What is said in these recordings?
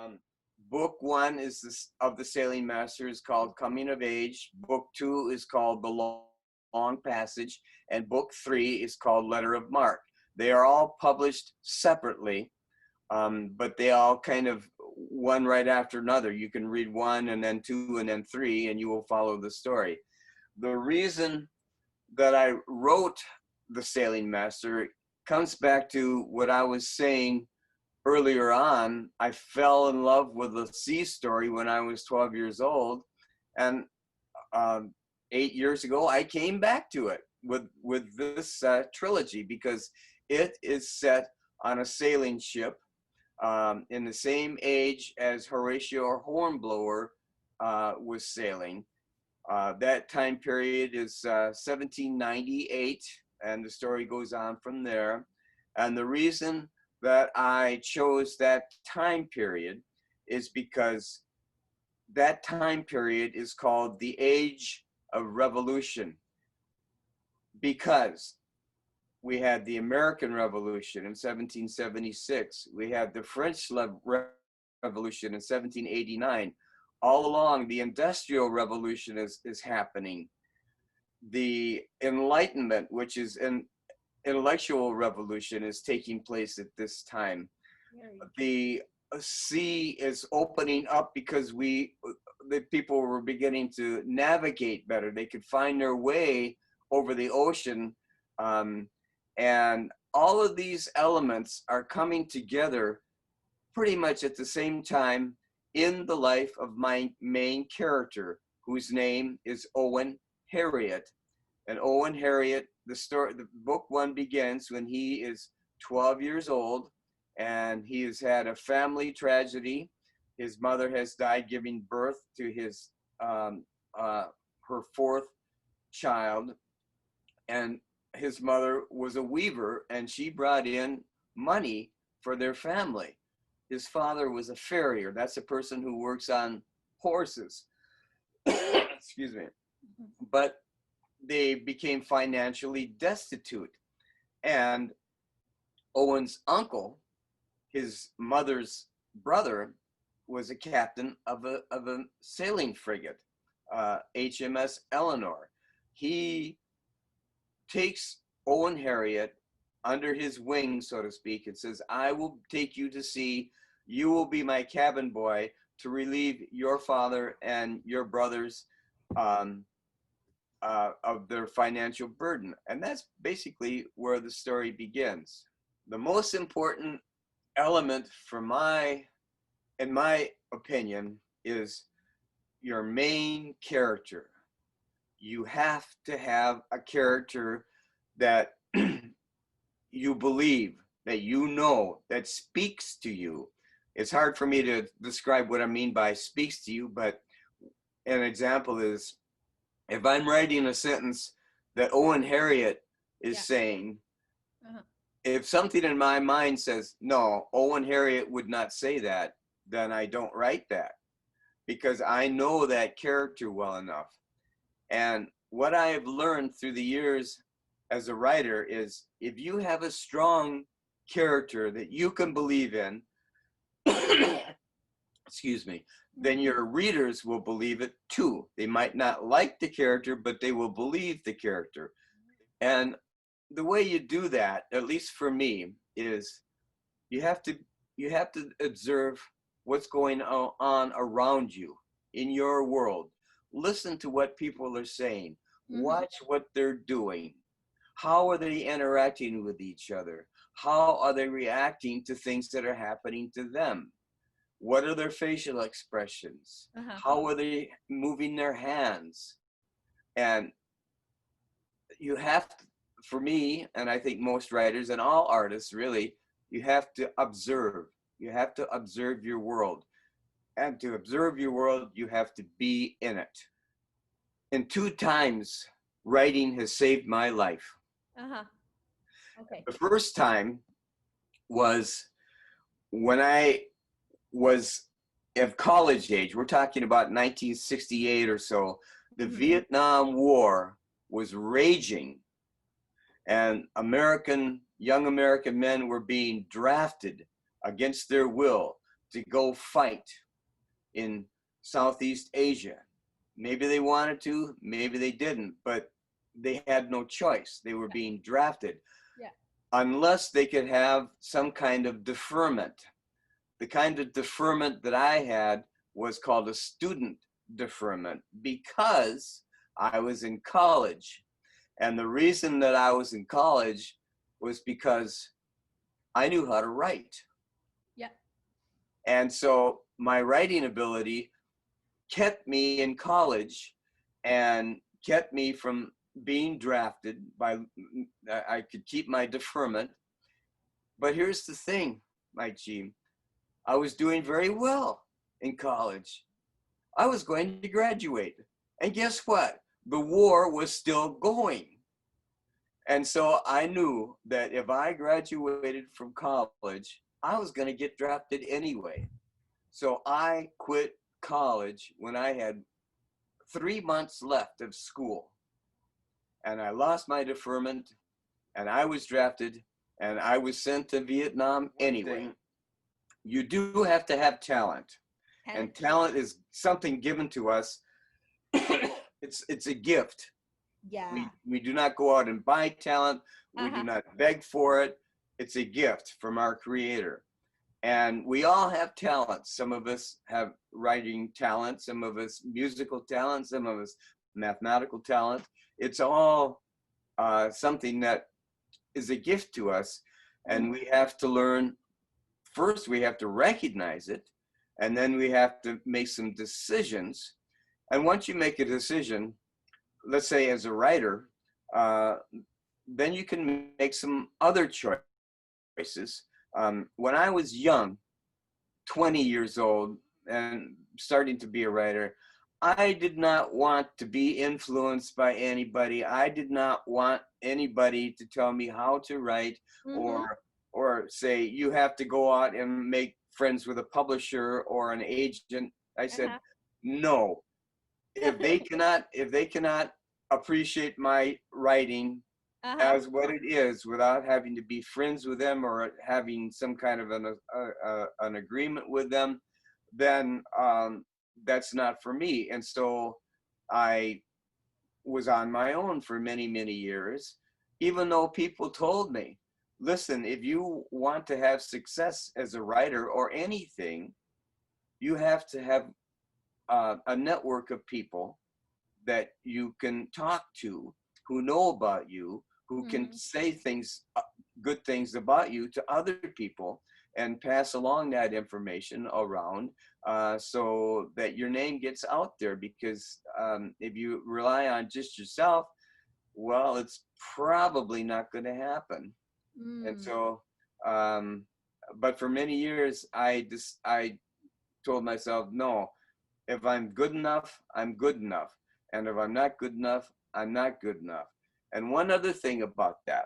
Um, Book one is of the Sailing Master is called Coming of Age. Book two is called The Long Passage, and book three is called Letter of Mark. They are all published separately, but they all kind of one right after another. You can read one and then two and then three, and you will follow the story. The reason that I wrote The Sailing Master comes back to what I was saying earlier on. I fell in love with the sea story when I was 12 years old, and 8 years ago I came back to it with this trilogy, because it is set on a sailing ship in the same age as Horatio Hornblower was sailing. That time period is 1798, and the story goes on from there. And the reason that I chose that time period is because that time period is called the Age of Revolution, because we had the American Revolution in 1776. We had the French Revolution in 1789. All along, the Industrial Revolution is happening. The Enlightenment, which is an intellectual revolution, is taking place at this time. The sea is opening up because the people were beginning to navigate better. They could find their way over the ocean. And all of these elements are coming together pretty much at the same time in the life of my main character, whose name is Owen Harriot. And Owen Harriot, the book one begins when he is 12 years old, and he has had a family tragedy. His mother has died giving birth to his her fourth child, and his mother was a weaver, and she brought in money for their family. His father was a farrier. That's a person who works on horses. Excuse me. But they became financially destitute. And Owen's uncle, his mother's brother, was a captain of a sailing frigate, HMS Eleanor. He takes Owen Harriot under his wing, so to speak, and says, I will take you to sea. You will be my cabin boy to relieve your father and your brothers of their financial burden. And that's basically where the story begins. The most important element in my opinion, is your main character. You have to have a character that you believe, that you know, that speaks to you. It's hard for me to describe what I mean by speaks to you, but an example is, if I'm writing a sentence that Owen Harriot is saying, if something in my mind says, no, Owen Harriot would not say that, then I don't write that, because I know that character well enough. And what I have learned through the years as a writer is, if you have a strong character that you can believe in, excuse me, then your readers will believe it too. They might not like the character, but they will believe the character. And the way you do that, at least for me, is you have to observe what's going on around you in your world. Listen to what people are saying. Watch what they're doing. How are they interacting with each other? How are they reacting to things that are happening to them? What are their facial expressions? How are they moving their hands? And you have to, for me, and I think most writers and all artists really, you have to observe. You have to observe your world. And to observe your world, you have to be in it. And 2 times, writing has saved my life. Okay. The first time was when I was of college age. We're talking about 1968 or so. The Vietnam War was raging, and young American men were being drafted against their will to go fight in Southeast Asia. Maybe they wanted to, maybe they didn't, but they had no choice. They were being drafted. Yeah. Unless they could have some kind of deferment. The kind of deferment that I had was called a student deferment because I was in college. And the reason that I was in college was because I knew how to write. Yeah. And so my writing ability kept me in college and kept me from being drafted by, I could keep my deferment. But here's the thing, my G, I was doing very well in college. I was going to graduate. And guess what? The war was still going. And so I knew that if I graduated from college, I was going to get drafted anyway. So I quit college when I had 3 months left of school. And I lost my deferment, and I was drafted, and I was sent to Vietnam anyway. You do have to have talent. And talent is something given to us. It's a gift. Yeah. We do not go out and buy talent. We do not beg for it. It's a gift from our Creator. And we all have talents. Some of us have writing talent, some of us musical talent, some of us mathematical talent. It's all something that is a gift to us. And we have to learn, first we have to recognize it, and then we have to make some decisions. And once you make a decision, let's say as a writer, then you can make some other choices. When I was young, 20 years old and starting to be a writer, I did not want to be influenced by anybody. I did not want anybody to tell me how to write or say, you have to go out and make friends with a publisher or an agent. I said, no. If they cannot appreciate my writing as what it is without having to be friends with them or having some kind of an agreement with them, then that's not for me. And so I was on my own for many, many years, even though people told me, listen, if you want to have success as a writer or anything, you have to have a network of people that you can talk to, who know about you, who can say things, good things about you to other people and pass along that information around so that your name gets out there. Because if you rely on just yourself, well, it's probably not going to happen. And so, but for many years, I told myself, no, if I'm good enough, I'm good enough. And if I'm not good enough, I'm not good enough. And one other thing about that,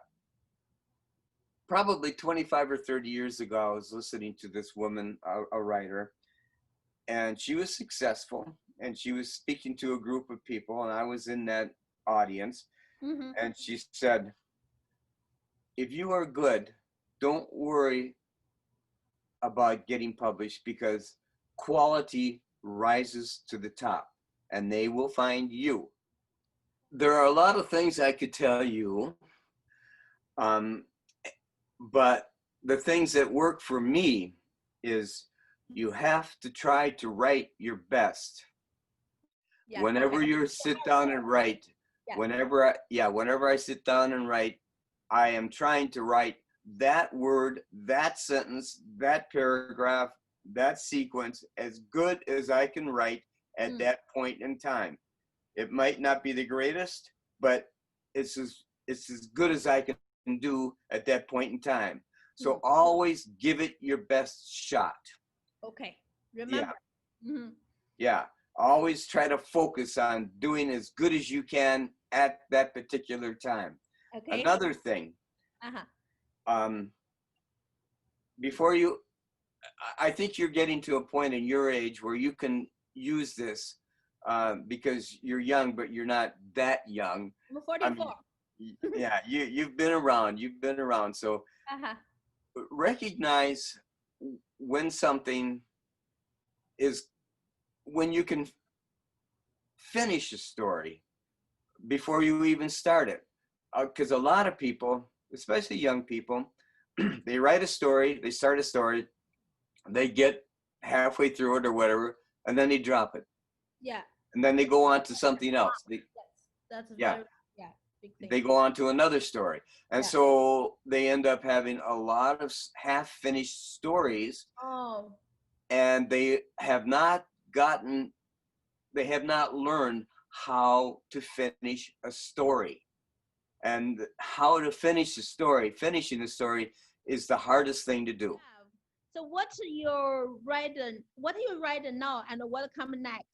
probably 25 or 30 years ago, I was listening to this woman, a writer, and she was successful, and she was speaking to a group of people, and I was in that audience, and she said, if you are good, don't worry about getting published, because quality rises to the top and they will find you. There are a lot of things I could tell you, but the things that work for me is you have to try to write your best. Whenever you sit down and write, whenever I sit down and write, I am trying to write that word, that sentence, that paragraph, that sequence as good as I can write at that point in time. It might not be the greatest, but it's as good as I can do at that point in time. So always give it your best shot. Okay, remember. Yeah, always try to focus on doing as good as you can at that particular time. Okay. Another thing, before you, I think you're getting to a point in your age where you can use this because you're young, but you're not that young. I'm 44. Yeah, you've been around. So recognize when something is when you can finish a story before you even start it. Because a lot of people, especially young people, they write a story, they start a story, they get halfway through it or whatever, and then they drop it. Yeah. And then they go on to something else. That's Yeah. very, yeah, big thing. They go on to another story. And Yeah. so they end up having a lot of half-finished stories, Oh, and they have not learned how to finish a story. And how to finish a story, finishing the story is the hardest thing to do. yeah. So what are you writing now and what come next?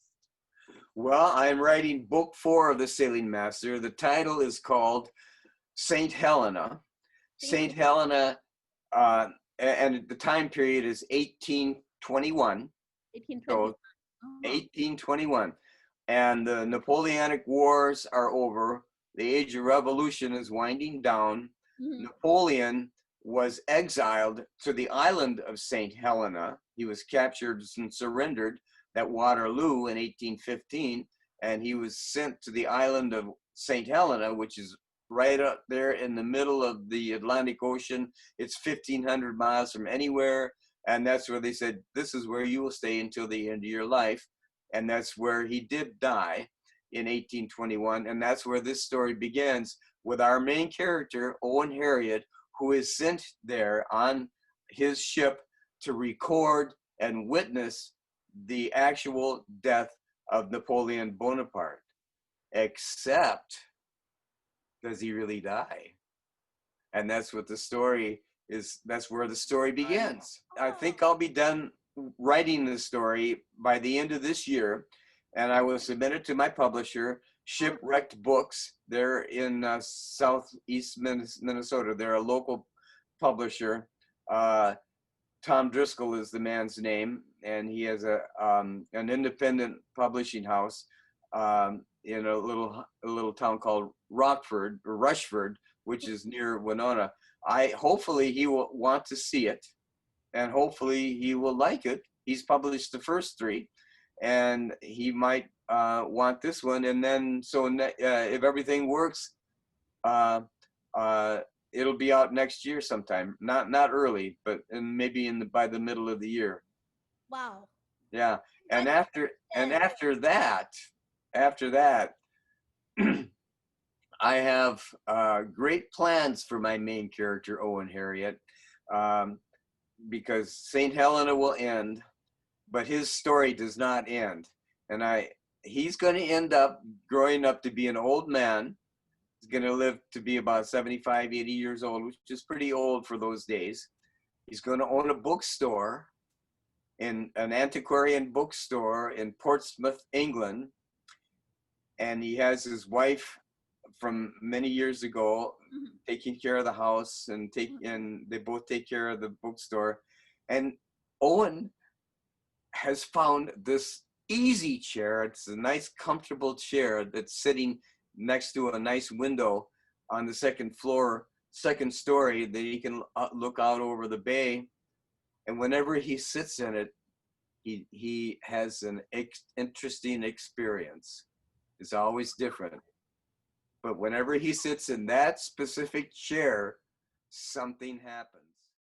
Well, I'm writing book 4 of the Sailing Master. The title is called Saint Helena. Saint Helena, and the time period is 1821. 1820. So 1821. And the Napoleonic Wars are over. The Age of Revolution is winding down. Mhm. Napoleon was exiled to the island of St. Helena. He was captured and surrendered at Waterloo in 1815, and he was sent to the island of St. Helena, which is right up there in the middle of the Atlantic Ocean. It's 1,500 miles from anywhere, and that's where they said, this is where you will stay until the end of your life. And that's where he did die in 1821. And that's where this story begins, with our main character, Owen Harriot, who is sent there on his ship to record and witness the actual death of Napoleon Bonaparte. Except, does he really die? And that's what the story is. That's where the story begins. I think I'll be done writing the story by the end of this year, and I will submit it to my publisher, Shipwrecked Books. They're in southeast Minnesota. They're a local publisher. Tom Driscoll is the man's name, and he has an independent publishing house in a little town called Rushford, which is near Winona. Hopefully he will want to see it, and hopefully he will like it. He's published the first 3, and he might want this one. And then, so if everything works, it'll be out next year sometime. Not early, but maybe by the middle of the year. Wow. Yeah, and after that, I have great plans for my main character, Owen Harriot, because St. Helena will end, but his story does not end. And he's going to end up growing up to be an old man. He's going to live to be about 75, 80 years old, which is pretty old for those days. He's going to own a bookstore, in an antiquarian bookstore in Portsmouth, England. And he has his wife from many years ago taking care of the house, and they both take care of the bookstore. And Owen has found this easy chair. It's a nice, comfortable chair that's sitting next to a nice window on the second story, that he can look out over the bay. And whenever he sits in it, he has an interesting experience. It's always different. But whenever he sits in that specific chair, something happens.